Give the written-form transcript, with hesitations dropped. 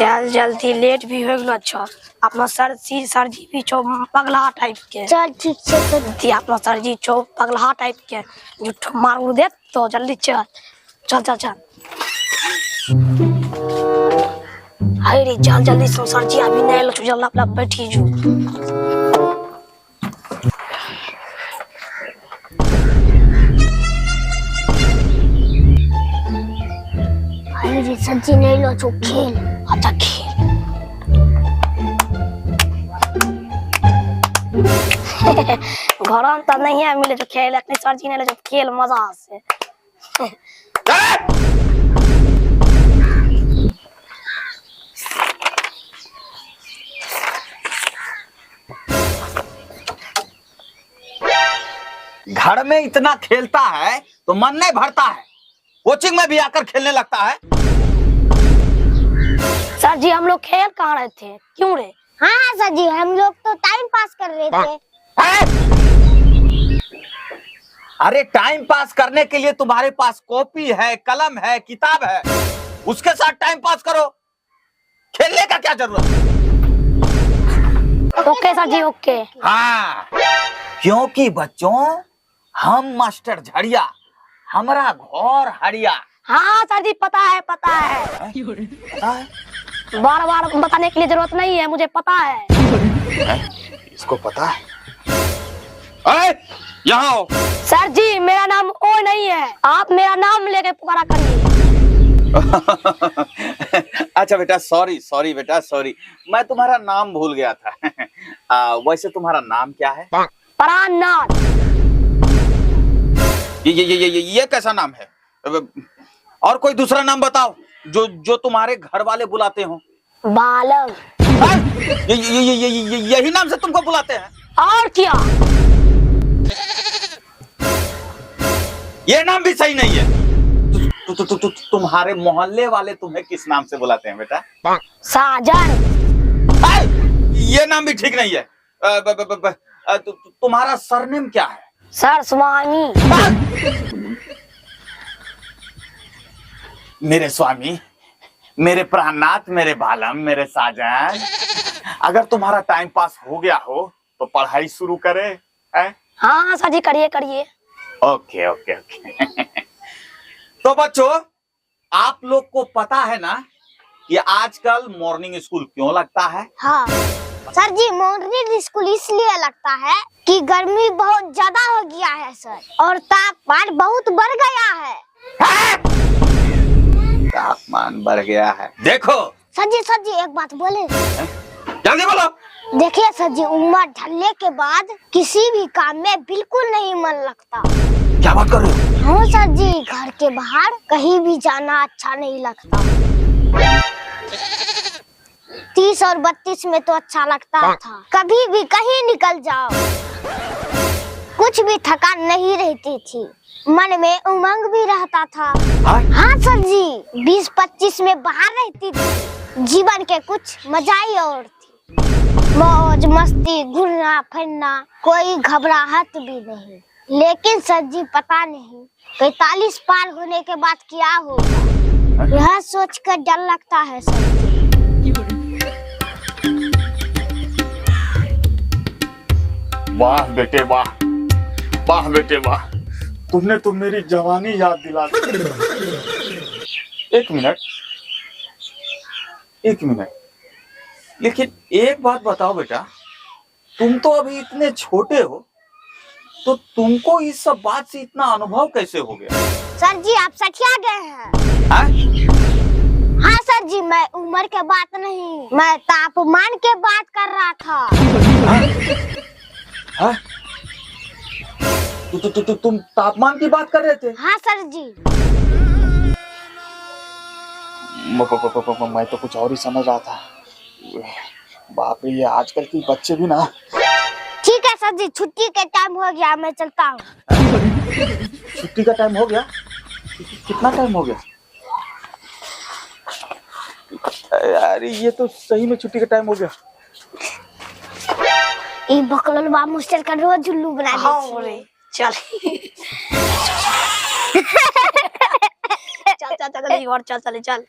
चल जल्दी लेट भी हो गलो। अच्छा अपना सरजी भी छो पगला टाइप के। चल ठीक से सर। अपना सरजी छो पगला टाइप के झूठो मारू दे तो जल्दी चल चल चल चल। अरे चल जल्दी सो सरजी अभी नहीं लो जल्दी अपना बैठी जू। अरे सरजी नहीं लो जो खेल। अच्छा खेल। घर में तो नहीं है मिले जो खेल अपनी सरजी नहीं ले जो खेल मजा से। घर में इतना खेलता है तो मन नहीं भरता है, कोचिंग में भी आकर खेलने लगता है। सर जी हम लोग खेल कहाँ रहे थे क्यों रे? हाँ सर जी हम लोग तो टाइम पास कर रहे थे। अरे टाइम पास करने के लिए तुम्हारे पास कॉपी है, कलम है, किताब है, उसके साथ टाइम पास करो, खेलने का क्या जरूरत? ओके सर जी ओके। हाँ क्योंकि बच्चों हम मास्टर झड़िया, हमारा घर हरिया। हाँ सर जी पता है पता है। बार बार बताने के लिए जरूरत नहीं है, मुझे पता है। इसको पता है? यहाँ आओ। सर जी मेरा नाम ओ नहीं है, आप मेरा नाम लेके पुकारा करिए। अच्छा बेटा सॉरी सॉरी बेटा सॉरी, मैं तुम्हारा नाम भूल गया था। वैसे तुम्हारा नाम क्या है? प्राणनाथ। ये कैसा नाम है? और कोई दूसरा नाम बताओ जो तुम्हारे घर वाले बुलाते हो। बालक। यही नाम से तुमको बुलाते हैं? और क्या? ये नाम भी सही नहीं है। तुम्हारे मोहल्ले वाले तुम्हें किस नाम से बुलाते हैं बेटा? साजन। ये नाम भी ठीक नहीं है। तुम्हारा सरनेम क्या है? सर स्वामी। मेरे स्वामी, मेरे प्राणनाथ, मेरे बालम, मेरे साजन, अगर तुम्हारा टाइम पास हो गया हो तो पढ़ाई शुरू करें। हाँ सर जी करिए करिए। Okay okay okay. तो बच्चों आप लोग को पता है ना कि आजकल मॉर्निंग स्कूल क्यों लगता है? हाँ सर जी मॉर्निंग स्कूल इसलिए लगता है कि गर्मी बहुत ज्यादा हो गया है सर, और तापमान बहुत बढ़ गया है। तापमान बढ़ गया है। देखो सर जी एक बात बोले। जल्दी बोलो। देखिए सर जी उम्र ढलने के बाद किसी भी काम में बिल्कुल नहीं मन लगता। क्या बात कर रहे हो? हाँ सर जी घर के बाहर कहीं भी जाना अच्छा नहीं लगता। 30 और 32 में तो अच्छा लगता था, कभी भी कहीं निकल जाओ कुछ भी थकान नहीं रहती थी, मन में उमंग भी रहता था। हाँ सर जी 20-25 में बाहर रहती थी, जीवन के कुछ मजा ही और थी। मौज मस्ती घूमना फिरना, कोई घबराहट भी नहीं। लेकिन सर जी पता नहीं 45 पार होने के बाद क्या होगा, यह सोचकर डर लगता है सर जी। वाह बेटे वाह, वाह बेटे वाह, तुमने तो मेरी जवानी याद दिला दी। एक मिनट, लेकिन एक बात बताओ बेटा, तुम तो अभी इतने छोटे हो तो तुमको इस सब बात से इतना अनुभव कैसे हो गया? सर जी आप सठिया गए हैं। हाँ सर जी मैं उम्र के बात नहीं, मैं तापमान के बात कर रहा था। तुम तापमान की बात कर रहे थे? हाँ सर जी। मैं तो कुछ और ही समझ रहा था। बाप रे ये आजकल के बच्चे भी ना। ठीक है सर जी छुट्टी के टाइम हो गया, मैं चलता हूँ। छुट्टी का टाइम हो गया? कितना टाइम हो गया? यार ये तो सही में छुट्टी का टाइम हो गया। ये बकलवा मास्टर का रोज उल्लू बना देती। चल चल चल चल चल चल